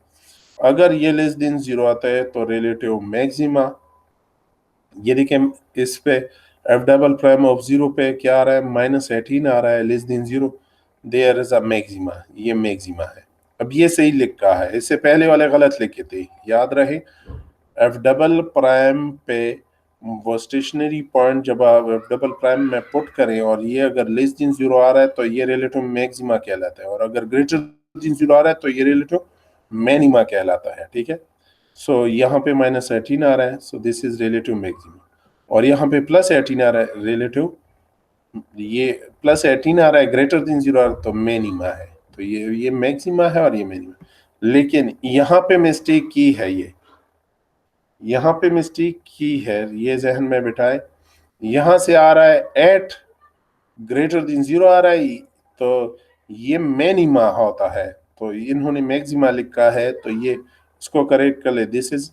अगर ये लेस देन 0 आता है तो रिलेटिव मैक्सिमा, ये देखें इस पे एफ डबल प्राइम ऑफ 0 पे क्या आ रहा है, -18 आ रहा है, less than 0, there is a maxima, ये मैक्सिमा है। अब ये सही लिखा है, इससे पहले वाले गलत लिखे थे, याद रहे। एफ डबल प्राइम पे वो स्टेशनरी पॉइंट जब आप एफ डबल प्राइम में पुट करें और ये अगर लेस देन जीरो आ रहा है तो ये रिलेटिव मैक्सिमा कहलाता है, और अगर ग्रेटर देन जीरो आ रहा है तो ये रिलेटिव मैनिमा कहलाता है। ठीक है, सो यहाँ पे -18 आ रहा है, so this is relative maxima, और यहाँ पे +18 आ रहा है रिलेटिव, ये +18 आ रहा है ग्रेटर देन जीरो आ रहा है तो मैनिमा है। तो ये मैक्सिमा है और ये मैनिमा, लेकिन यहाँ पे मिस्टेक की है, यहाँ पे मिस्टेक की है, ये जहन में बिठाए। यहाँ से आ रहा है एट ग्रेटर देन जीरो आ रहा है, तो ये मैनिमा होता है, तो इन्होंने मैक्सिमा लिखा है, तो ये इसको करेक्ट कर ले, दिस इज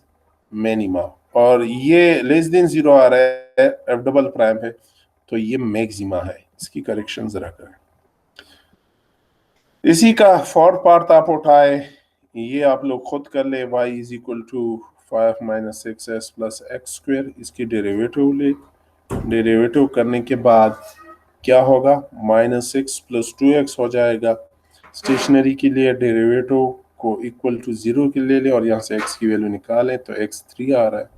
मैनिमा। और ये लेस देन जीरो आ रहा है, एफ डबल प्राइम है, तो ये मैक्सिमा है। इसकी करेक्शन जरा करें। इसी का फॉर पार्ट आप उठाए, ये आप लोग खुद कर ले, y is equal to 5 - 6s plus x square, इसकी डेरिवेटिव ले। डेरिवेटिव करने के बाद क्या होगा, -6 + 2x हो जाएगा। स्टेशनरी के लिए डेरिवेटिव को इक्वल टू 0 के ले ले और यहाँ से x की वैल्यू निकालें तो x 3 आ रहा है।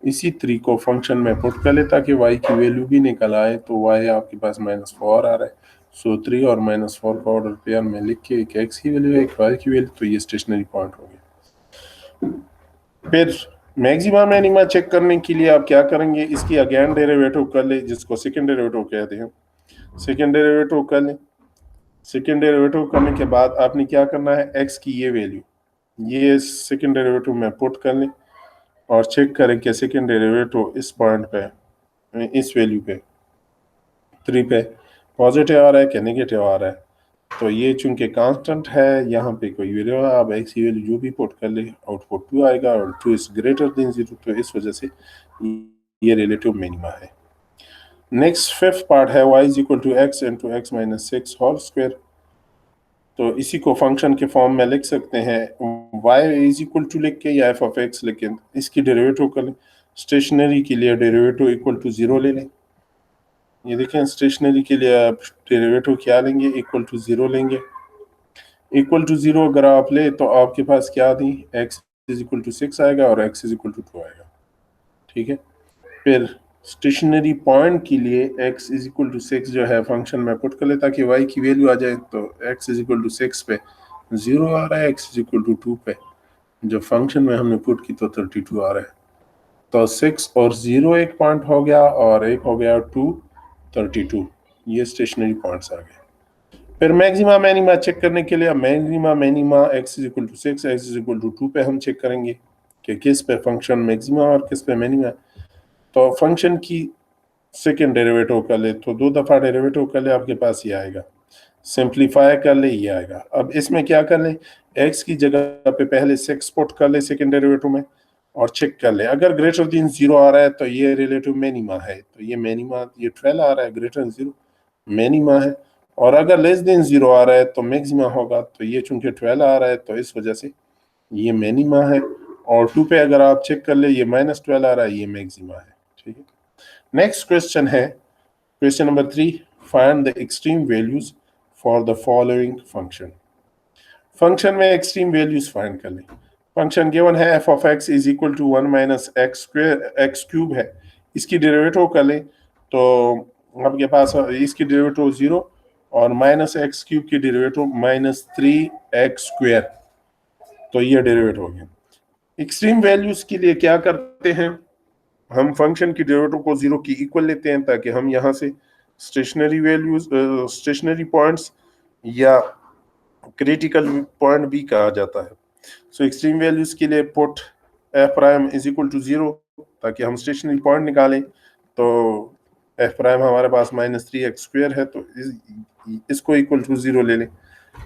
इसी 3 को फंक्शन में पुट कर ले ताकि y की वैल्यू भी निकल आए, तो y आपके पास -4 आ रहा है। सो 3 और -4 का ऑर्डर पेयर में लिख के एक x की वैल्यू है, एक y की वैल्यू, तो ये स्टेशनरी पॉइंट हो गया। फिर मैक्सिमा मिनिमा चेक करने के लिए आप क्या करेंगे, इसकी अगेन डेरिवेटिव कर ले, जिसको सेकंड डेरिवेटिव कहते हैं। सेकंड डेरिवेटिव कर ले। सेकंड डेरिवेटिव करने के बाद आपने क्या करना है, x की ये वैल्यू ये सेकंड डेरिवेटिव में पुट कर लें और चेक करें कि सेकंड डेरिवेटिव इस पॉइंट पे, इस वैल्यू पे 3 पे पॉजिटिव आ रहा है कि नेगेटिव आ रहा है। तो ये चूंकि कांस्टेंट है, यहाँ पे कोई वैल्यू है, आप x की वैल्यू जो भी पुट कर ले आउटपुट 2 आएगा, और 2 इज ग्रेटर देन 0, तो इस वजह से ये रिलेटिव मिनिमा है। नेक्स्ट फिफ्थ पार्ट है y is equal to x into x minus 6 whole square. तो इसी को फंक्शन के फॉर्म में लिख सकते हैं, y इज इक्वल टू लिख के या f ऑफ x लिख के इसकी डेरिवेटिव कर लें। स्टेशनरी के लिए डेरिवेटिव इक्वल टू 0 ले लें। ये देखें, स्टेशनरी के लिए आप डेरिवेटिव क्या लेंगे, इक्वल टू 0 लेंगे। इक्वल टू 0 अगर आप ले तो आपके पास क्या थी, x इज इक्वल टू 6 आएगा और x इज इक्वल टू 2 आएगा। ठीक है, फिर स्टेशनरी पॉइंट के लिए x इज इक्वल टू 6 जो है फंक्शन में पुट कर ले ताकि y की वैल्यू आ जाए, तो x इज इक्वल टू 6 पे 0 आ रहा है, x इज इक्वल टू 2 पे जो फंक्शन में हमने पुट की तो 32 आ रहा है। तो 6 और 0 एक पॉइंट हो गया और एक हो गया 2, 32, ये स्टेशनरी पॉइंट्स आ गए। फिर मैक्सिमा मिनिमा चेक करने के लिए maxima minima x is equal to 6 x is equal to 2 पे हम चेक करेंगे कि किस पे फंक्शन मैक्सिमा और किस पे मिनिमा। तो फंक्शन की सेकेंड डेरिवेटिव कर ले, तो 2 दफा डेरिवेटिव कर ले, आपके पास ये आएगा। सिंप्लीफाई कर ले, ये आएगा। अब इसमें क्या कर ले, x की जगह पे पहले 6 पुट कर ले सेकेंड डेरिवेटिव में और चेक कर ले, अगर ग्रेटर देन 0 आ रहा है तो ये रिलेटिव मिनिमा है, तो ये मिनिमा, ये 12 आ रहा है, ग्रेटर देन 0 मिनिमा है। और अगर लेस देन 0 आ रहा है तो मैक्सिमा होगा, तो ये चूंकि 12 आ रहा है तो इस वजह से ये मिनिमा है। और 2 पे अगर आप चेक कर ले, ये -12 आ रहा है, ये मैक्सिमा है। ठीक है, नेक्स्ट क्वेश्चन है question number 3, find the extreme values for the following function. Function में एक्सट्रीम वैल्यूज फाइंड कर लें। फंक्शन गिवन है f of x is equal to 1 minus x square x cube है, इसकी डेरिवेटिव कर लें तो आपके पास इसकी डेरिवेटिव 0 और -x क्यूब की डेरिवेटिव -3x स्क्वायर, तो ये डेरिवेटिव हो गया। एक्सट्रीम वैल्यूज के लिए क्या करते हैं, हम फंक्शन की डेरिवेटिव को 0 की इक्वल लेते हैं ताकि हम यहाँ से स्टेशनरी वैल्यूज, स्टेशनरी पॉइंट्स या क्रिटिकल पॉइंट भी कहा जाता है। सो एक्सट्रीम वैल्यूज के लिए put f prime is equal to 0 ताकि हम स्टेशनरी पॉइंट निकालें, तो एफ प्राइम हमारे पास -3x स्क्वायर है, तो इसको इक्वल टू 0 ले लें।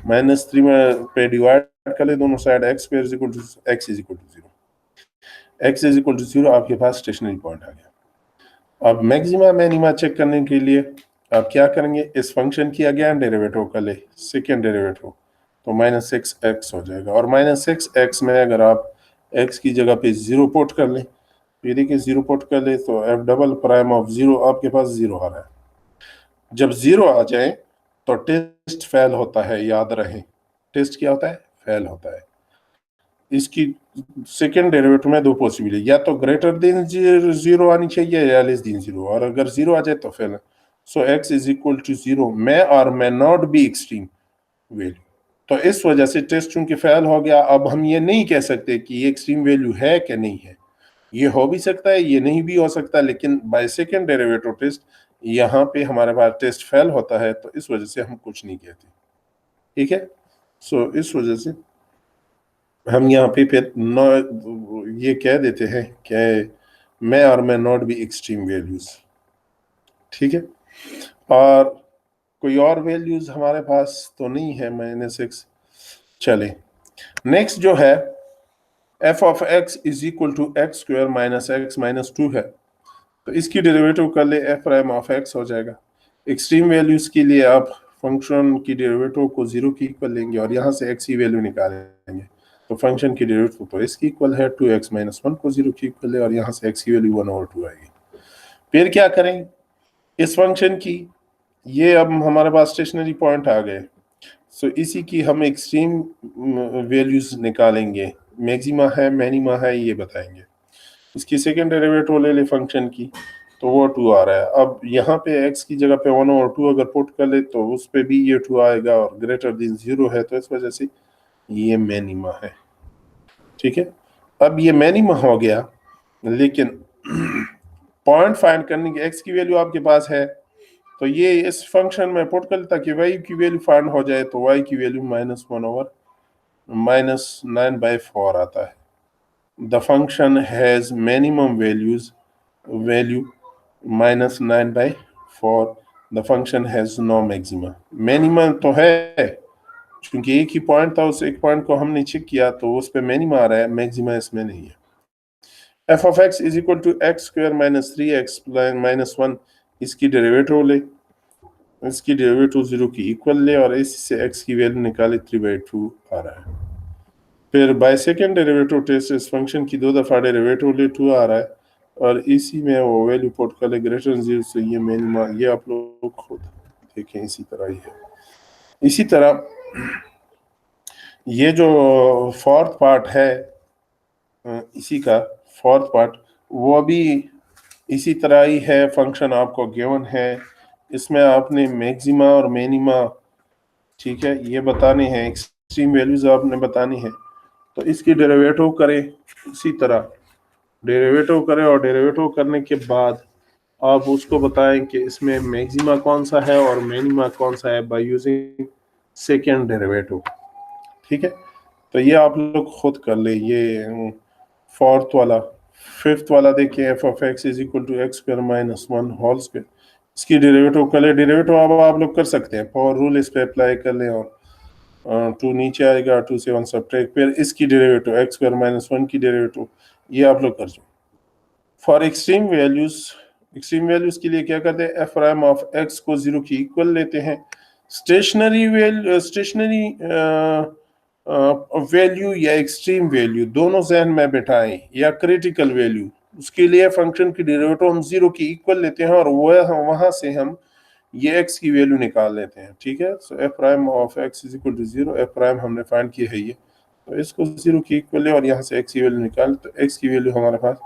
-3 में पे डिवाइड कर ले दोनों side, x square is equal to x is equal to 0। x is equal to 0 आपके पास स्टेशनरी पॉइंट आ गया। अब मैक्सिमा मिनिमा चेक करने के लिए आप क्या करेंगे, इस फंक्शन की अगेन डेरिवेटिव कर ले, सेकेंड डेरिवेटिव, तो -6x हो जाएगा। और -6x में अगर आप x की जगह पे 0 पुट कर लें, ये देखिए 0 पुट कर ले तो एफ डबल प्राइम ऑफ 0 आपके पास 0 आ रहा है। जब 0 आ जाए तो टेस्ट फेल होता है, याद रहे। टेस्ट क्या होता है, फेल होता है। इसकी सेकेंड डेरिवेटिव में दो पॉसिबिलिटी, या तो ग्रेटर देन जीरो आनी चाहिए या लेस देन जीरो, और अगर जीरो आ जाए तो fail. So x is equal to zero may और may not be extreme value. तो इस वजह से टेस्ट चूंकि फेल हो गया, अब हम ये नहीं कह सकते कि ये एक्सट्रीम वैल्यू है कि नहीं है। ये हो भी सकता है, ये नहीं भी हो सकता, लेकिन बाय सेकेंड डेरिवेटिव टेस्ट यहाँ पे हमारे पास टेस्ट फेल होता है, तो इस वजह से हम कुछ नहीं कहते। ठीक है, सो इस वजह से हम यहाँ पे फिर नो ये कह देते हैं कि मे और may not be extreme values. ठीक है, और कोई और वैल्यूज हमारे पास तो नहीं है -x। चले नेक्स्ट जो है f of x is equal to x square minus x minus two है, तो इसकी डेरिवेटिव कर ले f प्राइम ऑफ x हो जाएगा। एक्सट्रीम वैल्यूज के लिए आप फंक्शन की डेरिवेटिव को जीरो की इक्वल लेंगे और यहाँ से x की वैल्यू निकालेंगे, तो फंक्शन की डेरिवेटिव तो इसकी इक्वल है 2x माइनस 1 को जीरो की इक्वल है, और यहाँ से x की वैल्यू 1/2 आएगी। फिर क्या करें इस फंक्शन की, ये अब हमारे पास स्टेशनरी पॉइंट आ गए, सो इसी की हम एक्सट्रीम वैल्यूज निकालेंगे, मैक्सिमा है मिनिमा है ये बताएंगे। इसकी सेकेंड डेरिवेटिव ले ले फंक्शन की, तो वो 2 आ रहा है। अब यहाँ पे x की जगह पे 1/2 अगर पुट कर ले तो उस पे भी ये 2 आएगा, और ग्रेटर देन 0 है, तो इस वजह से ये मिनिमा है। ठीक है, अब ये मिनिमा हो गया, लेकिन पॉइंट फाइंड करने की x की वैल्यू आपके पास है, तो ये इस फंक्शन में पुट कर लेता कि y की वैल्यू फाइंड हो जाए, तो y की वैल्यू -1/-9/4 आता है। The function has minimum value -9/4। The function has no maxima. Minimum तो है, क्योंकि एक ही पॉइंट था, उस एक पॉइंट को हमने चेक किया तो उस पे मिनिमा आ रहा है, मैक्सिमा इसमें नहीं है। f of x is equal to x square minus 3x minus 1, इसकी डेरिवेटिव ले, इसकी डेरिवेटिव 0 की इक्वल ले, और इसी से x की वैल्यू निकाले 3/2 आ रहा है। फिर बाय सेकेंड डेरिवेटिव टेस्ट इस फंक्शन की 2 दफा डेरिवेटिव ले 2 आ रहा है, और इसी में वो वैल्यू पुट कर ले ग्रेटर देन 0 से ये मिनिमा, ये आप लोग खुद देखें, इसी तरह ही है। इसी तरह ये जो फोर्थ पार्ट है, इसी का फोर्थ पार्ट वो भी इसी तरह ही है। फंक्शन आपको गिवन है, इसमें आपने मैक्सिमा और मिनिमा, ठीक है, ये बताने हैं, एक्सट्रीम वैल्यूज आपने बतानी है, तो इसकी डेरिवेटिव करें, इसी तरह डेरिवेटिव करें, और डेरिवेटिव करने के बाद आप उसको बताएं कि इसमें मैक्सिमा कौन सा है और मिनिमा कौन सा है बाय यूजिंग सेकेंड डेरिवेटिव। ठीक है, तो ये आप लोग खुद कर ले। ये फोर्थ वाला, फिफ्थ वाला देखिए, f of x is equal to x square minus 1 whole square, इसकी डेरिवेटिव कर ले। डेरिवेटिव अब आप लोग कर सकते हैं, पावर रूल इस पे अप्लाई कर ले, और 2 नीचे आएगा, 2 से 1 सब्ट्रैक्ट, फिर इसकी डेरिवेटिव एक्स स्क्वायर माइनस 1 की डेरिवेटिव, ये आप लोग कर दो। फॉर एक्सट्रीम वैल्यूज के लिए क्या करते हैं, एफ प्राइम ऑफ एक्स को 0 की इक्वल लेते हैं। स्टेशनरी वैल्यू या एक्सट्रीम वैल्यू दोनों जहन में बैठाएं, या क्रिटिकल वैल्यू, उसके लिए फंक्शन की डेरिवेटिव हम 0 की इक्वल लेते हैं, और वहां से हम ये x की वैल्यू निकाल लेते हैं। ठीक है, so f prime of x is equal to 0, f prime हमने फाइंड किया है ये, तो इसको 0 की इक्वल ले और यहाँ से x की वैल्यू निकाल, तो x की वैल्यू हमारे पास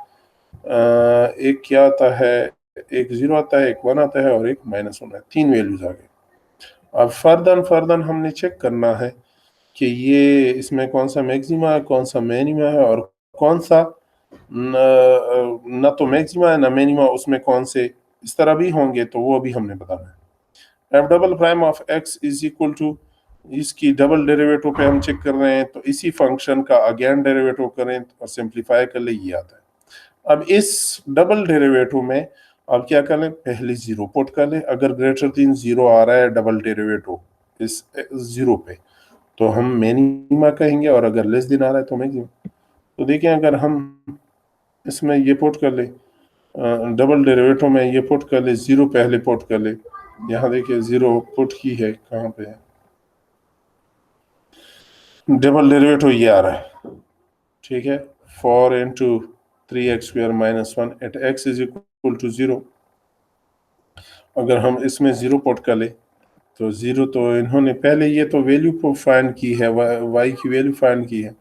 एक क्या आता है, एक 0 आता है, एक 1 आता है, और एक -1 है, 3 वैल्यूज आ गए। अब फर्दर हमने चेक करना है कि ये इसमें कौन सा मैक्सिमा है, कौन सा मिनिमा है, और कौन सा न तो मैक्सिमा है ना मिनिमा, उसमें कौन से इस तरह भी होंगे, तो वो भी हमने बताना है। F double prime of x is equal to, इसकी डबल डेरिवेटिव पे हम चेक कर रहे हैं, तो इसी फंक्शन का अगेन डेरिवेटिव करें और सिंप्लीफाई कर ले, ये आता है। अब इस डबल डेरिवेटिव में अब क्या कर लें, पहले 0 पुट कर लें, अगर ग्रेटर देन 0 आ रहा है डबल डेरिवेटिव इस 0 पे, तो हम मिनिमा कहेंगे, और अगर लेस देन आ रहा है तो मैक्सिमा। तो देखिए, अगर हम इसमें ये पुट कर ले, डबल डेरिवेटिव में ये पुट कर ले, 0 पहले पुट कर ले, यहाँ देखिए 0 पुट की है, कहाँ पे है, डबल डेरिवेटिव ये आ रहा है। ठीक है, 4 into 3x square minus 1 at x is equal to 0, अगर हम इसमें 0 पुट कर ले, तो 0 तो इन्होंने पहले ये तो वैल्यू फाइंड की है, y की वैल्यू फाइंड की है,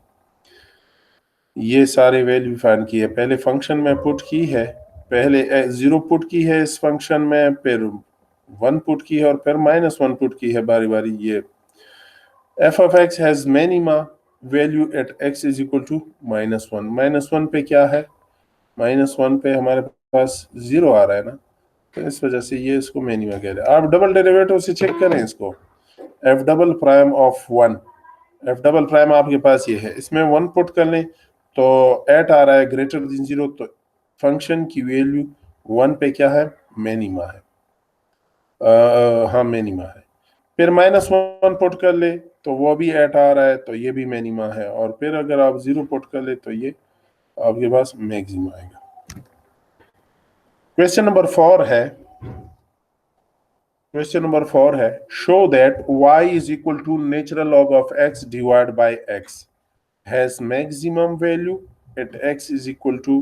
ये सारे वैल्यू फाइंड की है, पहले फंक्शन में पुट की है, पहले 0 पुट की है इस फंक्शन में, फिर 1 पुट की है और फिर -1 पुट की है बारी बारी। ये f of x has minima value at x is equal to -1। -1 पे क्या है, -1 पे हमारे पास 0 आ रहा है ना, तो इस वजह से ये इसको मिनिमा कह रहे हैं। आप डबल डेरिवेटिव से चेक करें इसको, F double prime of 1, F double prime आपके पास ये है, इसमें 1 पुट कर लें तो एट आ रहा है ग्रेटर देन 0, तो फंक्शन की वैल्यू 1 पे क्या है, मिनिमा है, हाँ मिनिमा है। फिर -1 पुट कर ले तो वो भी एट आ रहा है, तो ये भी मिनिमा है, और फिर अगर आप 0 पुट कर ले तो ये आपके पास मैक्सिमा आएगा। क्वेश्चन नंबर 4 है, क्वेश्चन नंबर 4 है, show that y is equal to natural log of x divide by x has maximum value at x is equal to,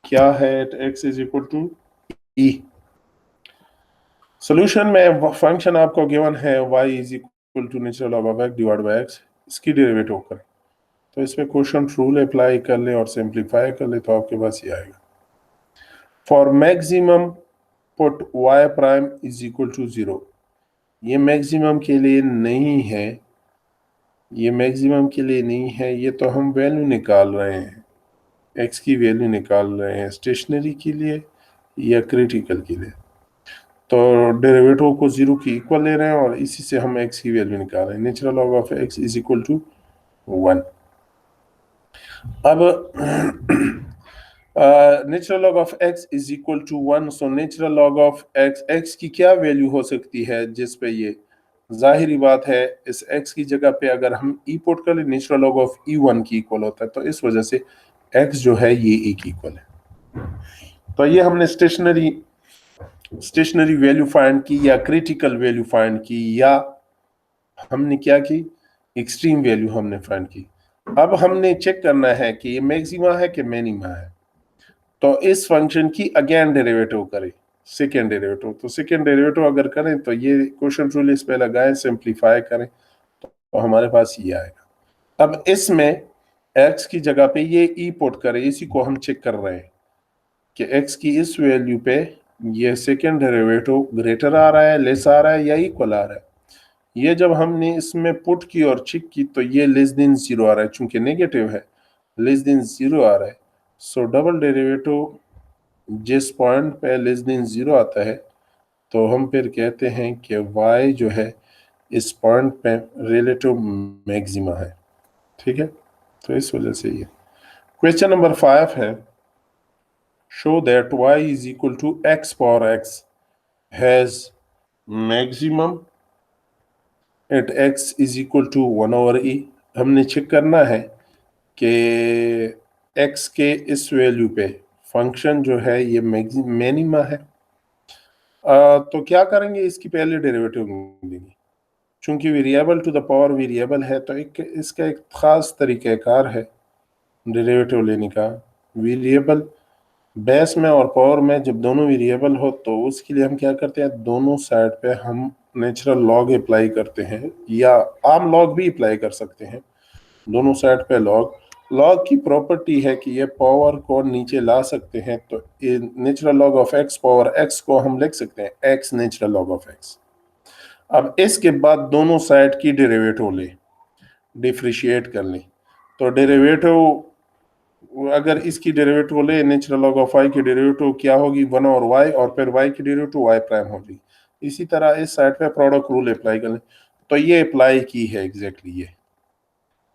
क्या है at x is equal to e। Solution में function आपको given है y is equal to natural log of x divide by x, इसकी derivative करें, तो इसमें question rule apply कर ले और सिंप्लीफाई कर ले तो आपके पास ये आएगा। For maximum put y prime is equal to 0, ये मैक्सिमम के लिए नहीं है, ये मैक्सिमम के लिए नहीं है, ये तो हम वैल्यू निकाल रहे हैं, x की वैल्यू निकाल रहे हैं स्टेशनरी के लिए या क्रिटिकल के लिए, तो डेरिवेटिव को 0 की इक्वल ले रहे हैं और इसी से हम x की वैल्यू निकाल रहे हैं। Natural log of x is equal to 1। अब natural log of x is equal to 1, so natural log of x की क्या वैल्यू हो सकती है जिस पे ये, जाहिरी बात है इस x की जगह पे अगर हम e पुट कर ले नेचुरल लॉग ऑफ e1 की इक्वल होता है, तो इस वजह से x जो है ये e की इक्वल है। तो ये हमने स्टेशनरी वैल्यू फाइंड की या क्रिटिकल वैल्यू फाइंड की या हमने क्या की, एक्सट्रीम वैल्यू हमने फाइंड की। अब हमने चेक करना है कि ये मैक्सिमा है कि मिनिमा है, तो इस फंक्शन की अगेन डेरिवेटिव करें, सेकेंड डेरिवेटिव, तो सेकेंड डेरिवेटिव अगर करें तो ये क्वेश्चन रूल इस पे लगाएं, सिंप्लीफाई करें तो हमारे पास ये आएगा। अब इसमें x की जगह पे ये e पुट करें, इसी को हम चेक कर रहे हैं कि x की इस वैल्यू पे ये सेकेंड डेरिवेटिव ग्रेटर आ रहा है, लेस आ रहा है या इक्वल आ रहा है। ये जब हमने इसमें पुट की और चेक की तो ये लेस देन 0 आ रहा है, चूंकि नेगेटिव है लेस देन 0 आ रहा है, सो डबल डेरिवेटिव जिस पॉइंट पे लेस देन 0 आता है तो हम फिर कहते हैं कि y जो है इस पॉइंट पे रिलेटिव मैक्सिमा है, ठीक है। तो इस वजह से ये क्वेश्चन नंबर 5 है, show that y is equal to x power x has maximum at x is equal to 1/e। हमने चेक करना है कि x के इस वैल्यू पे फंक्शन जो है ये मिनिमा है, तो क्या करेंगे, इसकी पहले डेरिवेटिव देंगे, चूंकि variable to the power variable है तो इसका एक खास तरीक़ाकार है डेरिवेटिव लेने का। वेरिएबल बेस में और पावर में जब दोनों वेरिएबल हो तो उसके लिए हम क्या करते हैं, दोनों साइड पे हम नेचुरल लॉग अप्लाई करते हैं या आम लॉग भी अप्लाई कर सकते हैं, दोनों साइड पे लॉग। लॉग की प्रॉपर्टी है कि ये पावर को नीचे ला सकते हैं, तो natural log of x power x को हम लिख सकते हैं x natural log of x। अब इसके बाद दोनों साइड की डेरिवेटिव ले, डिफरेंशिएट कर लें, तो डेरिवेटिव अगर इसकी डेरिवेटिव ले नेचुरल लॉग ऑफ y की डेरिवेटिव क्या होगी, 1 और y, और फिर y की डेरिवेटिव y प्राइम होगी। इसी तरह इस साइड पे प्रोडक्ट रूल अप्लाई कर लें, तो ये अप्लाई की है एग्जैक्टली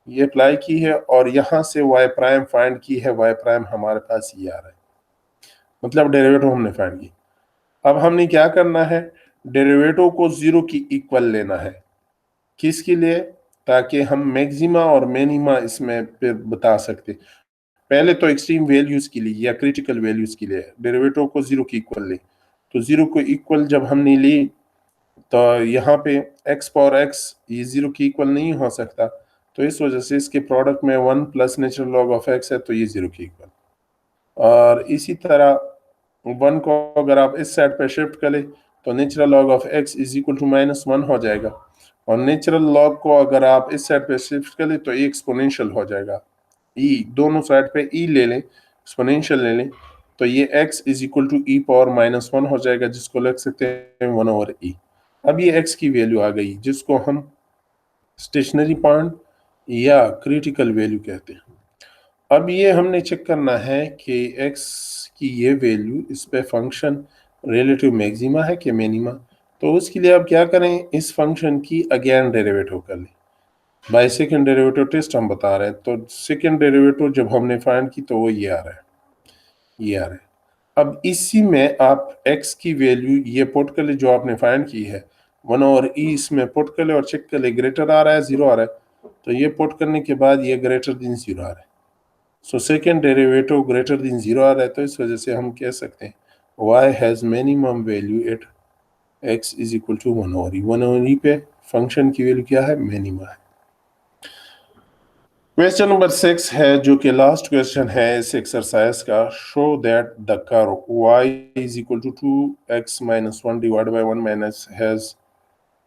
ये अप्लाई की है, और यहाँ से y प्राइम फाइंड की है, y प्राइम हमारे पास ये आ रहा है, मतलब डेरिवेटिव हमने फाइंड की। अब हमने क्या करना है, डेरिवेटिव को 0 की इक्वल लेना है, किसके लिए, ताकि हम मैक्सिमा और मिनिमा इसमें फिर बता सकते। पहले तो एक्सट्रीम वैल्यूज के लिए या क्रिटिकल वैल्यूज के लिए डेरिवेटिव को 0 की इक्वल ले, तो 0 को इक्वल जब हमने ली तो यहाँ पे x पावर x ये 0 की इक्वल नहीं हो सकता, तो इस वजह से इसके प्रोडक्ट में 1 plus natural log of x है, तो ये 0 की इक्वल। और इसी तरह 1 को अगर आप इस साइड पे शिफ्ट कर ले तो natural log of x is equal to -1 हो जाएगा, और नेचुरल लॉग को अगर आप इस साइड पे शिफ्ट कर ले तो ये एक्सपोनेंशियल हो जाएगा। ई दोनों साइड पे ई ले लें, एक्सपोनेंशियल ले लें, तो ये x is equal to e power -1 हो जाएगा, जिसको लिख सकते हैं 1/e। अब ये x की वैल्यू आ गई, जिसको हम स्टेशनरी पॉइंट या क्रिटिकल वैल्यू कहते हैं। अब ये हमने चेक करना है कि x की ये वैल्यू इस पे फंक्शन रिलेटिव मैक्सिमा है कि मिनिमा। तो उसके लिए आप क्या करें, इस फंक्शन की अगेन डेरिवेटिव कर लें। बाय सेकंड डेरिवेटिव टेस्ट हम बता रहे हैं, तो सेकंड डेरिवेटिव जब हमने फाइंड की तो वो ये आ रहा है, ये आ रहा है। अब इसी में आप x की वैल्यू ये पुट कर ले जो आपने फाइंड की है, 1/e इसमें पुट कर ले और चेक कर ले, ग्रेटर आ रहा है, जीरो आ रहा है, तो ये पुट करने के बाद ये ग्रेटर देन जीरो आ रहा है। So second derivative greater than zero आ रहा है, तो इस वजह से हम कह सकते हैं y has minimum value at x is equal to 1/e। 1/e पे फंक्शन की वैल्यू क्या है, मिनिमा है। क्वेश्चन नंबर 6 है, जो कि लास्ट क्वेश्चन है इस एक्सरसाइज का। Show that the curve y is equal to 2x minus 1 divide by 1 minus has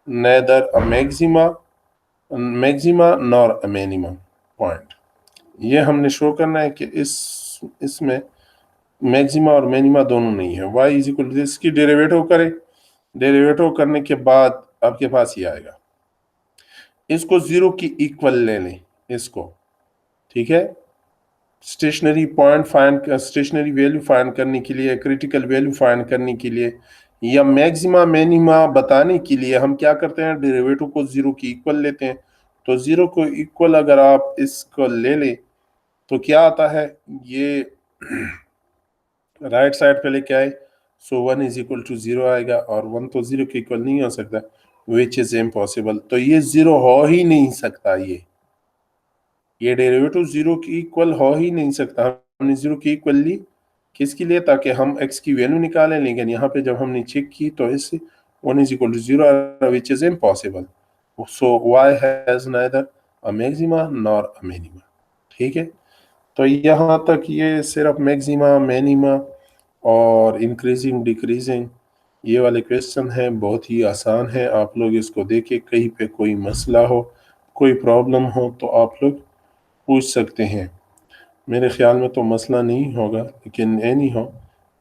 neither a maxima nor a minimum point. ये हमने शो करना है कि इसमें मैक्सिमा और मिनिमा दोनों नहीं है। y इज इक्वल टू, इसकी डेरिवेटिव करें, डेरिवेटिव करने के बाद आपके पास ये आएगा। इसको जीरो की इक्वल ले लें इसको, ठीक है। Stationary point find, stationary value find करने के लिए, क्रिटिकल वैल्यू फाइंड करने के लिए, या मैक्सिमा मिनिमा बताने के लिए हम क्या करते हैं, डेरिवेटिव को जीरो की इक्वल लेते हैं। तो जीरो को इक्वल अगर आप इसको ले लें तो क्या आता है, ये राइट साइड पे लेके आए, सो 1 इज इक्वल टू जीरो आएगा, और 1 तो जीरो के इक्वल नहीं हो सकता, विच इज इम्पॉसिबल। तो ये जीरो हो ही नहीं सकता, ये डेरिवेटिव जीरो की इक्वल हो ही नहीं सकता। हमने जीरो की इक्वल ली किसके लिए, ताकि हम x की वैल्यू निकालें, लेकिन यहाँ पे जब हमने चेक की तो इस 1 is equal to zero, which is impossible. So y has neither a maxima nor a minima, ठीक है। तो यहाँ तक ये सिर्फ मैक्सिमा, मिनिमा और इंक्रीजिंग डिक्रीजिंग ये वाले क्वेश्चन हैं, बहुत ही आसान है। आप लोग इसको देखें, कहीं पे कोई मसला हो, कोई प्रॉब्लम हो तो आप लोग पूछ सकते हैं। मेरे ख्याल में तो मसला नहीं होगा, लेकिन एनी हो,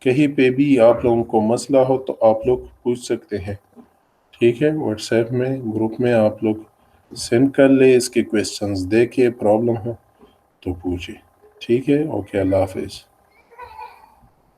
कहीं पे भी आप लोगों को मसला हो तो आप लोग पूछ सकते हैं, ठीक है। व्हाट्सएप में ग्रुप में आप लोग सेंड कर ले, इसके क्वेश्चंस देके प्रॉब्लम हो तो पूछे, ठीक है। ओके, अल्लाह हाफिज़।